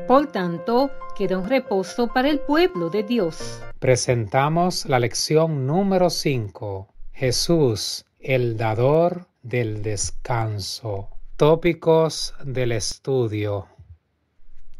Por tanto, queda un reposo para el pueblo de Dios. Presentamos la lección número 5. Jesús, el dador del descanso. Tópicos del estudio.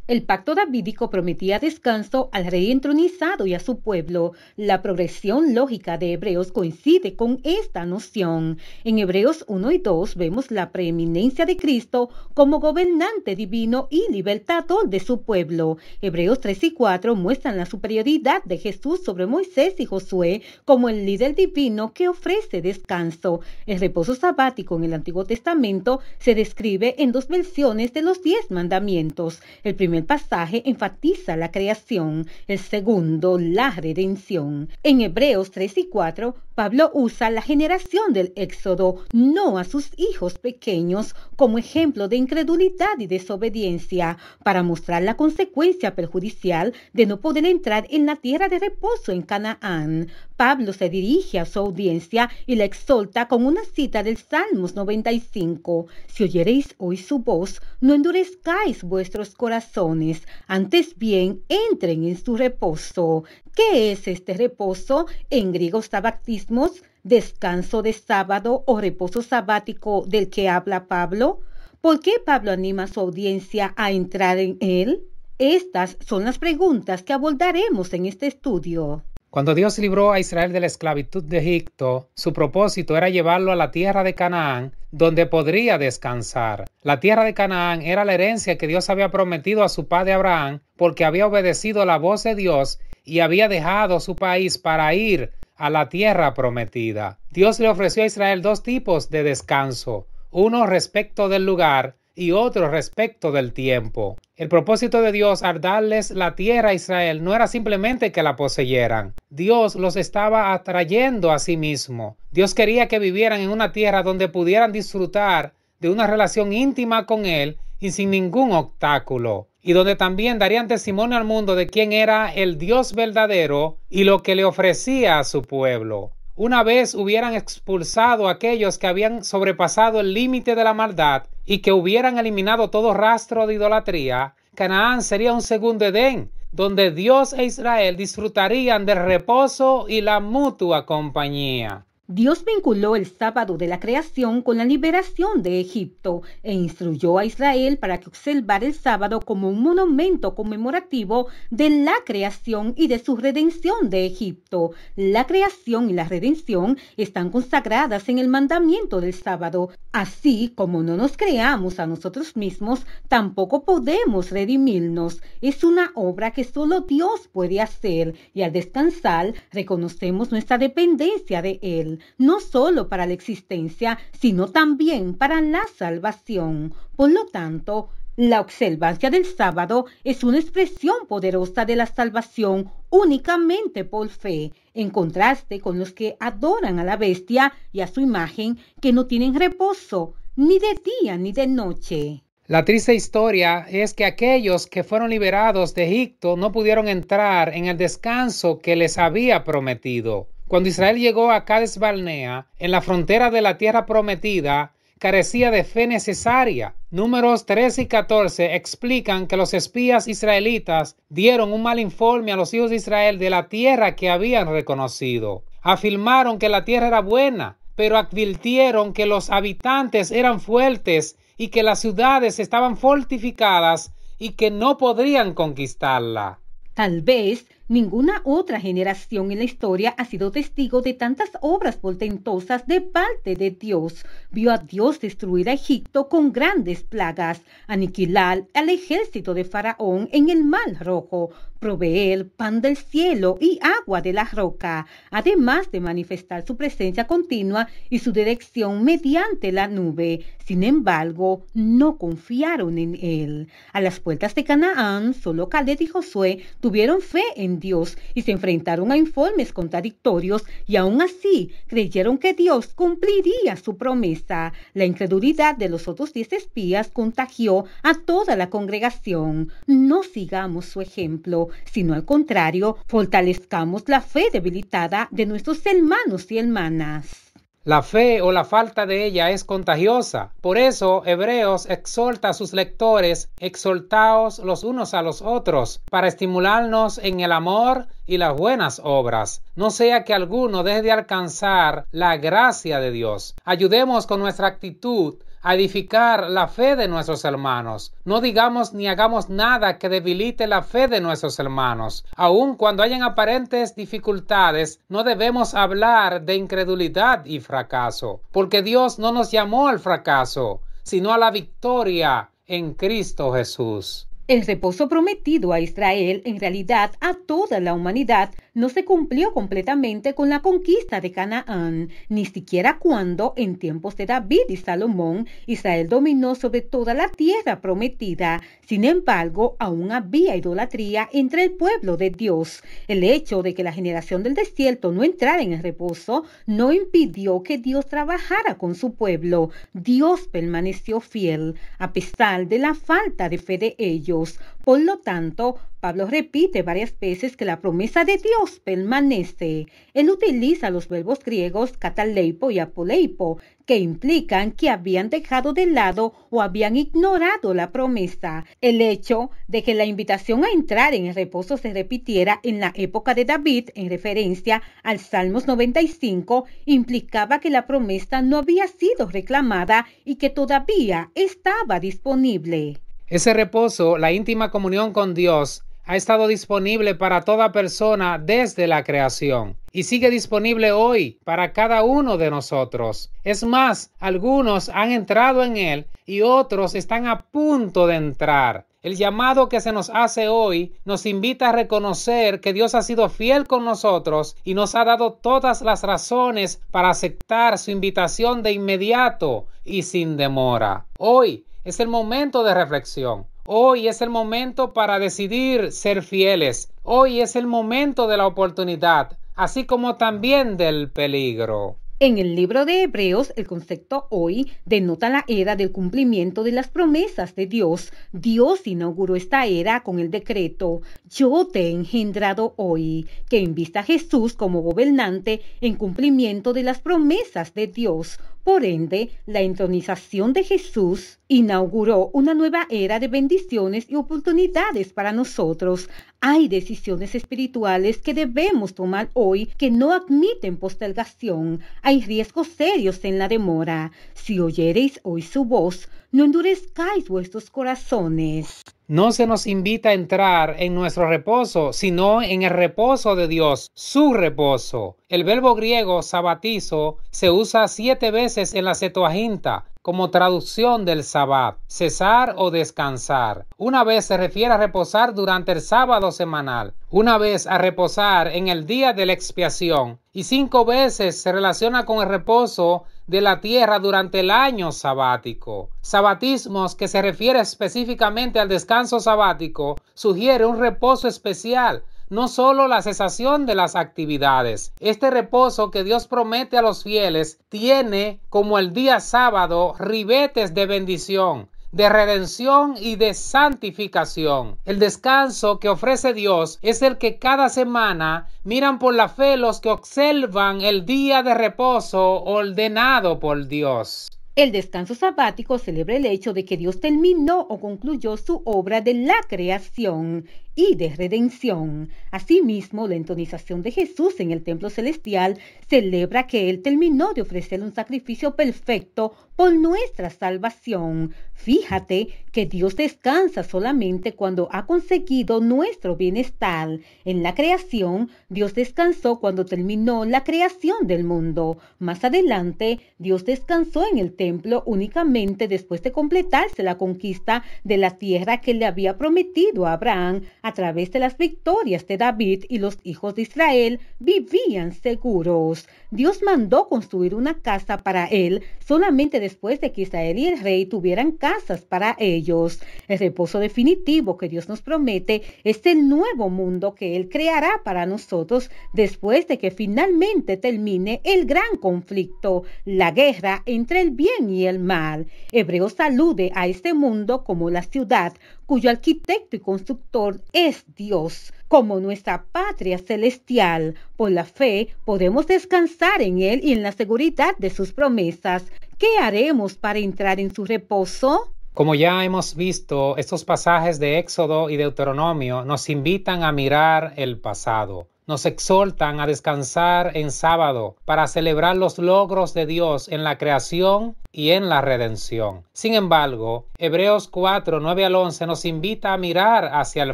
El pacto davídico prometía descanso al rey entronizado y a su pueblo. La progresión lógica de Hebreos coincide con esta noción. En Hebreos 1 y 2 vemos la preeminencia de Cristo como gobernante divino y libertador de su pueblo. Hebreos 3 y 4 muestran la superioridad de Jesús sobre Moisés y Josué como el líder divino que ofrece descanso. El reposo sabático en el Antiguo Testamento se describe en 2 versiones de los 10 mandamientos. El primer pasaje enfatiza la creación, el segundo la redención. En Hebreos 3 y 4, Pablo usa la generación del Éxodo, no a sus hijos pequeños, como ejemplo de incredulidad y desobediencia, para mostrar la consecuencia perjudicial de no poder entrar en la tierra de reposo en Canaán. Pablo se dirige a su audiencia y la exhorta con una cita del Salmos 95. Si oyereis hoy su voz, no endurezcáis vuestros corazones, antes bien entren en su reposo. ¿Qué es este reposo? En griego sabbatismos, descanso de sábado o reposo sabático del que habla Pablo. ¿Por qué Pablo anima a su audiencia a entrar en él? Estas son las preguntas que abordaremos en este estudio. Cuando Dios libró a Israel de la esclavitud de Egipto, su propósito era llevarlo a la tierra de Canaán, donde podría descansar. La tierra de Canaán era la herencia que Dios había prometido a su padre Abraham, porque había obedecido la voz de Dios y había dejado su país para ir a la tierra prometida. Dios le ofreció a Israel 2 tipos de descanso, uno respecto del lugar y otro respecto del tiempo. El propósito de Dios al darles la tierra a Israel no era simplemente que la poseyeran. Dios los estaba atrayendo a sí mismo. Dios quería que vivieran en una tierra donde pudieran disfrutar de una relación íntima con Él y sin ningún obstáculo, y donde también darían testimonio al mundo de quién era el Dios verdadero y lo que le ofrecía a su pueblo. Una vez hubieran expulsado a aquellos que habían sobrepasado el límite de la maldad y que hubieran eliminado todo rastro de idolatría, Canaán sería un segundo Edén, donde Dios e Israel disfrutarían del reposo y la mutua compañía. Dios vinculó el sábado de la creación con la liberación de Egipto e instruyó a Israel para que observara el sábado como un monumento conmemorativo de la creación y de su redención de Egipto. La creación y la redención están consagradas en el mandamiento del sábado. Así como no nos creamos a nosotros mismos, tampoco podemos redimirnos. Es una obra que solo Dios puede hacer y al descansar reconocemos nuestra dependencia de Él. No solo para la existencia, sino también para la salvación. Por lo tanto, la observancia del sábado es una expresión poderosa de la salvación únicamente por fe, en contraste con los que adoran a la bestia y a su imagen, que no tienen reposo, ni de día ni de noche. La triste historia es que aquellos que fueron liberados de Egipto no pudieron entrar en el descanso que les había prometido. Cuando Israel llegó a Cades Barnea, en la frontera de la tierra prometida, carecía de fe necesaria. Números 13 y 14 explican que los espías israelitas dieron un mal informe a los hijos de Israel de la tierra que habían reconocido. Afirmaron que la tierra era buena, pero advirtieron que los habitantes eran fuertes y que las ciudades estaban fortificadas y que no podrían conquistarla. Tal vez ninguna otra generación en la historia ha sido testigo de tantas obras portentosas de parte de Dios. Vio a Dios destruir a Egipto con grandes plagas, aniquilar al ejército de Faraón en el Mar Rojo, proveer pan del cielo y agua de la roca, además de manifestar su presencia continua y su dirección mediante la nube. Sin embargo, no confiaron en él. A las puertas de Canaán, solo Caleb y Josué tuvieron fe en Dios y se enfrentaron a informes contradictorios y aún así creyeron que Dios cumpliría su promesa. La incredulidad de los otros 10 espías contagió a toda la congregación. No sigamos su ejemplo, sino al contrario, fortalezcamos la fe debilitada de nuestros hermanos y hermanas. La fe o la falta de ella es contagiosa. Por eso, Hebreos exhorta a sus lectores, exhortaos los unos a los otros, para estimularnos en el amor y las buenas obras. No sea que alguno deje de alcanzar la gracia de Dios. Ayudemos con nuestra actitud a edificar la fe de nuestros hermanos. No digamos ni hagamos nada que debilite la fe de nuestros hermanos. Aun cuando hayan aparentes dificultades, no debemos hablar de incredulidad y fracaso, porque Dios no nos llamó al fracaso, sino a la victoria en Cristo Jesús. El reposo prometido a Israel, en realidad a toda la humanidad, no se cumplió completamente con la conquista de Canaán, ni siquiera cuando, en tiempos de David y Salomón, Israel dominó sobre toda la tierra prometida. Sin embargo, aún había idolatría entre el pueblo de Dios. El hecho de que la generación del desierto no entrara en el reposo no impidió que Dios trabajara con su pueblo. Dios permaneció fiel, a pesar de la falta de fe de ellos. Por lo tanto, Pablo repite varias veces que la promesa de Dios permanece. Él utiliza los verbos griegos kataleipo y apoleipo, que implican que habían dejado de lado o habían ignorado la promesa. El hecho de que la invitación a entrar en el reposo se repitiera en la época de David, en referencia al Salmos 95, implicaba que la promesa no había sido reclamada y que todavía estaba disponible. Ese reposo, la íntima comunión con Dios, ha estado disponible para toda persona desde la creación y sigue disponible hoy para cada uno de nosotros. Es más, algunos han entrado en él y otros están a punto de entrar. El llamado que se nos hace hoy nos invita a reconocer que Dios ha sido fiel con nosotros y nos ha dado todas las razones para aceptar su invitación de inmediato y sin demora. Hoy es el momento de reflexión. Hoy es el momento para decidir ser fieles. Hoy es el momento de la oportunidad, así como también del peligro. En el libro de Hebreos, el concepto hoy denota la era del cumplimiento de las promesas de Dios. Dios inauguró esta era con el decreto: yo te he engendrado hoy, que invista a Jesús como gobernante en cumplimiento de las promesas de Dios. Por ende, la entronización de Jesús inauguró una nueva era de bendiciones y oportunidades para nosotros. Hay decisiones espirituales que debemos tomar hoy que no admiten postergación. Hay riesgos serios en la demora. Si oyereis hoy su voz, no endurezcáis vuestros corazones. No se nos invita a entrar en nuestro reposo, sino en el reposo de Dios, su reposo. El verbo griego sabatizo se usa 7 veces en la Septuaginta como traducción del sabbat, cesar o descansar. Una vez se refiere a reposar durante el sábado semanal, una vez a reposar en el día de la expiación y 5 veces se relaciona con el reposo de la tierra durante el año sabático. Sabatismos, que se refiere específicamente al descanso sabático, sugiere un reposo especial, no solo la cesación de las actividades. Este reposo que Dios promete a los fieles tiene, como el día sábado, ribetes de bendición, de redención y de santificación. El descanso que ofrece Dios es el que cada semana miran por la fe los que observan el día de reposo ordenado por Dios. El descanso sabático celebra el hecho de que Dios terminó o concluyó su obra de la creación y de redención. Asimismo, la entronización de Jesús en el templo celestial celebra que Él terminó de ofrecer un sacrificio perfecto por nuestra salvación. Fíjate que Dios descansa solamente cuando ha conseguido nuestro bienestar. En la creación, Dios descansó cuando terminó la creación del mundo. Más adelante, Dios descansó en el templo únicamente después de completarse la conquista de la tierra que le había prometido a Abraham. A través de las victorias de David, y los hijos de Israel vivían seguros. Dios mandó construir una casa para él solamente después de que Israel y el rey tuvieran casas para ellos. El reposo definitivo que Dios nos promete es el nuevo mundo que Él creará para nosotros después de que finalmente termine el gran conflicto, la guerra entre el bien y el mal. Hebreos alude a este mundo como la ciudad cuyo arquitecto y constructor es Dios como nuestra patria celestial. Por la fe podemos descansar en Él y en la seguridad de sus promesas. ¿Qué haremos para entrar en su reposo? Como ya hemos visto, estos pasajes de Éxodo y Deuteronomio nos invitan a mirar el pasado. Nos exhortan a descansar en sábado para celebrar los logros de Dios en la creación y en la redención. Sin embargo, Hebreos 4, 9 al 11 nos invita a mirar hacia el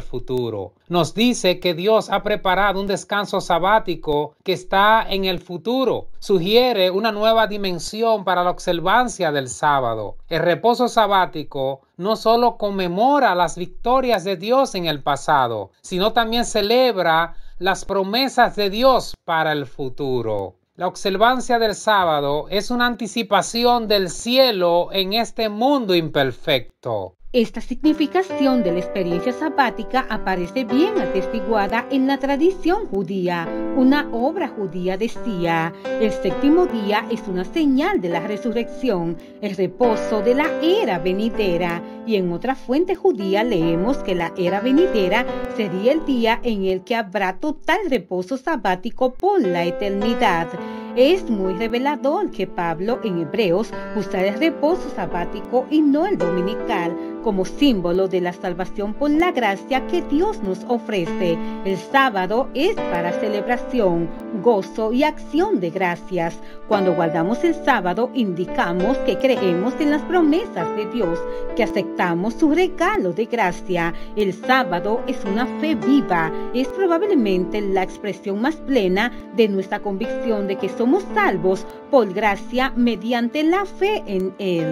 futuro. Nos dice que Dios ha preparado un descanso sabático que está en el futuro. Sugiere una nueva dimensión para la observancia del sábado. El reposo sabático no solo conmemora las victorias de Dios en el pasado, sino también celebra las promesas de Dios para el futuro. La observancia del sábado es una anticipación del cielo en este mundo imperfecto. Esta significación de la experiencia sabática aparece bien atestiguada en la tradición judía. Una obra judía decía: el séptimo día es una señal de la resurrección, el reposo de la era venidera. Y en otra fuente judía leemos que la era venidera sería el día en el que habrá total reposo sabático por la eternidad. Es muy revelador que Pablo en Hebreos usa el reposo sabático y no el dominical como símbolo de la salvación por la gracia que Dios nos ofrece. El sábado es para celebración, gozo y acción de gracias. Cuando guardamos el sábado, indicamos que creemos en las promesas de Dios, que aceptamos su regalo de gracia. El sábado es una fe viva. Es probablemente la expresión más plena de nuestra convicción de que somos salvos por gracia mediante la fe en Él.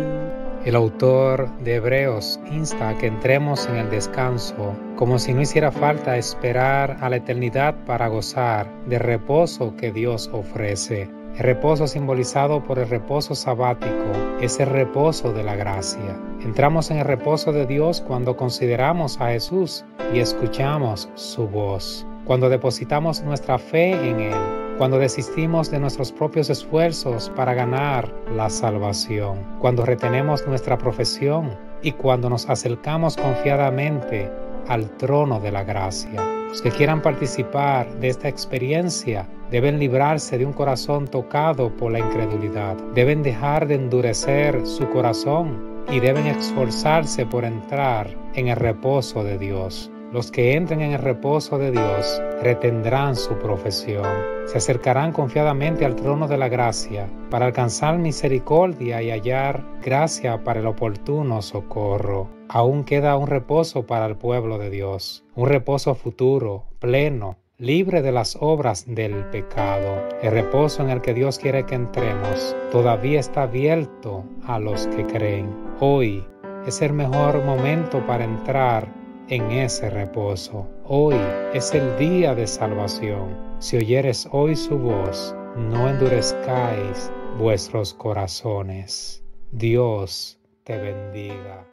El autor de Hebreos insta a que entremos en el descanso, como si no hiciera falta esperar a la eternidad para gozar del reposo que Dios ofrece. El reposo simbolizado por el reposo sabático es el reposo de la gracia. Entramos en el reposo de Dios cuando consideramos a Jesús y escuchamos su voz, cuando depositamos nuestra fe en Él, cuando desistimos de nuestros propios esfuerzos para ganar la salvación, cuando retenemos nuestra profesión y cuando nos acercamos confiadamente al trono de la gracia. Los que quieran participar de esta experiencia deben librarse de un corazón tocado por la incredulidad, deben dejar de endurecer su corazón y deben esforzarse por entrar en el reposo de Dios. Los que entren en el reposo de Dios retendrán su profesión, se acercarán confiadamente al trono de la gracia para alcanzar misericordia y hallar gracia para el oportuno socorro. Aún queda un reposo para el pueblo de Dios, un reposo futuro, pleno, libre de las obras del pecado. El reposo en el que Dios quiere que entremos todavía está abierto a los que creen. Hoy es el mejor momento para entrar en ese reposo. Hoy es el día de salvación. Si oyeres hoy su voz, no endurezcáis vuestros corazones. Dios te bendiga.